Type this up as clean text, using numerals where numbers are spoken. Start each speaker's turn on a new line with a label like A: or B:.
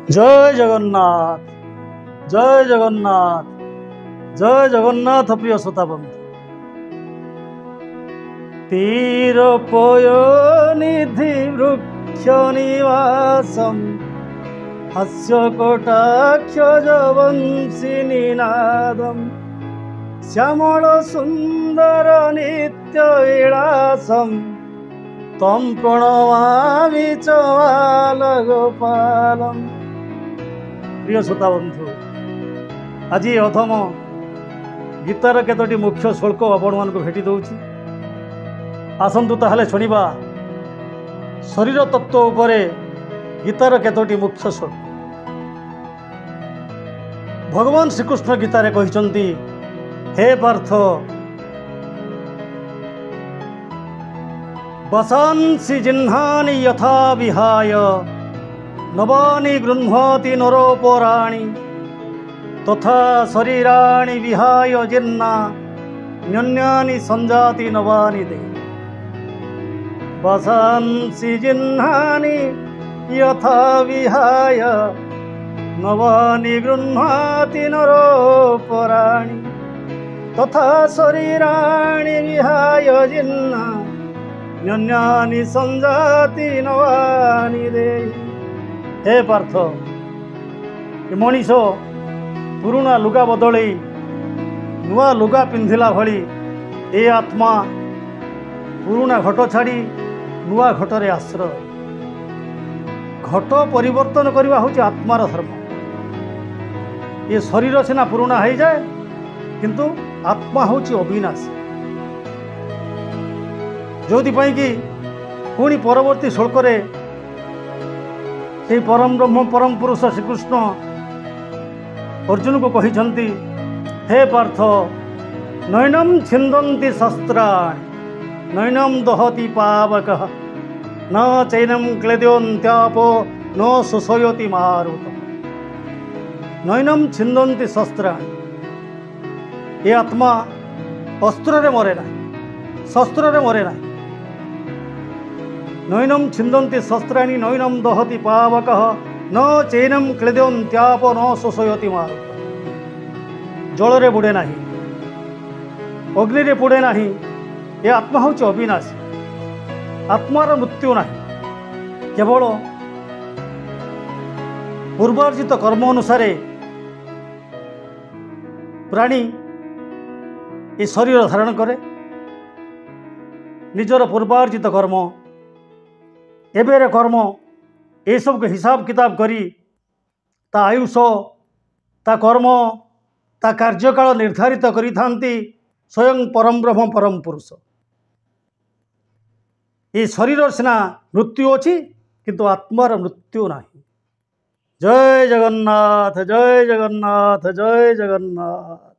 A: जय जगन्नाथ, जय जगन्नाथ, जय जगन्नाथ। प्रिय श्रोता बंधु, तीर पयोनिधि वृक्ष निवासम हास्य कटाक्ष जवंशी निनादम श्यामल सुंदर नित्य विलासम तम प्रणमामि च बालगोपालम। प्रिय श्रोता बंधु, आज अधम गीतार केतोटी मुख्य श्लोक आपण मानक भेटी दउछि। आसंतु ताहले शुणिबा शरीर तत्व उपरे गीतार केतोटी मुख्य श्लोक। भगवान श्रीकृष्ण गीतारे कहिसंती, हे पार्थ, वसांसि जिह्नानि यथा विहाय नवानि गृह्णाति नरोपराणि तथा शरीराणि विहाय जिह्ना न्यन्यानि संजाति नवानि दे। वसांसि जिह्नानि यथा विहाय नवानि गृह्णाति नरोपराणि तथा शरीराणि विहाय जिह्ना न्यन्यानि संजाति नवानि दे। हे पार्थ, मनीष पुराणा लुगा बदलई नुआ लुगा पिंधिला भली ए आत्मा पुराणा घट छाड़ी नुआ घटरे आश्रय। घट परिवर्तन करवा हूँ आत्मार धर्म। ये शरीर सिना पुराणा हो जाए किंतु आत्मा हूँ अविनाशी। जो कि पुणी परवर्ती श्लोक से परम ब्रह्म परम पुरुष श्रीकृष्ण अर्जुन को कहिछंती, हे पार्थ, नैनम छिंदन्ति शस्त्राणि नैनम दहति पावकः न चैनम क्लेद्योन्त्यापो न शोषयति मारुतः। नैनम छिंदन्ति शस्त्राणि, ये आत्मा अस्त्र मरे ना, शस्त्र मरे ना। नैनम छिंदन्ति शस्त्राणि नैनम दहति पावकः न चैनम क्लेद्योन्त्यापो न शोषयति मारुतः। जल रे बुड़े नाही, अग्नि रे पुड़े नाही। ये आत्मा हूँ अविनाशी। आत्मार मृत्यु नाही। केवल पूर्वार्जित कर्म अनुसारे प्राणी ये शरीर धारण करे। निजर पूर्वार्जित कर्म एबेर कर्म ये सब के हिसाब किताब करी ता आयुष ता कर्म ता कार्यकाल निर्धारित करी थांती स्वयं परम ब्रह्म परम पुरुष। ये शरीर सिना मृत्यु अच्छी किंतु आत्मार मृत्यु नहीं। जय जगन्नाथ, जय जगन्नाथ, जय जगन्नाथ।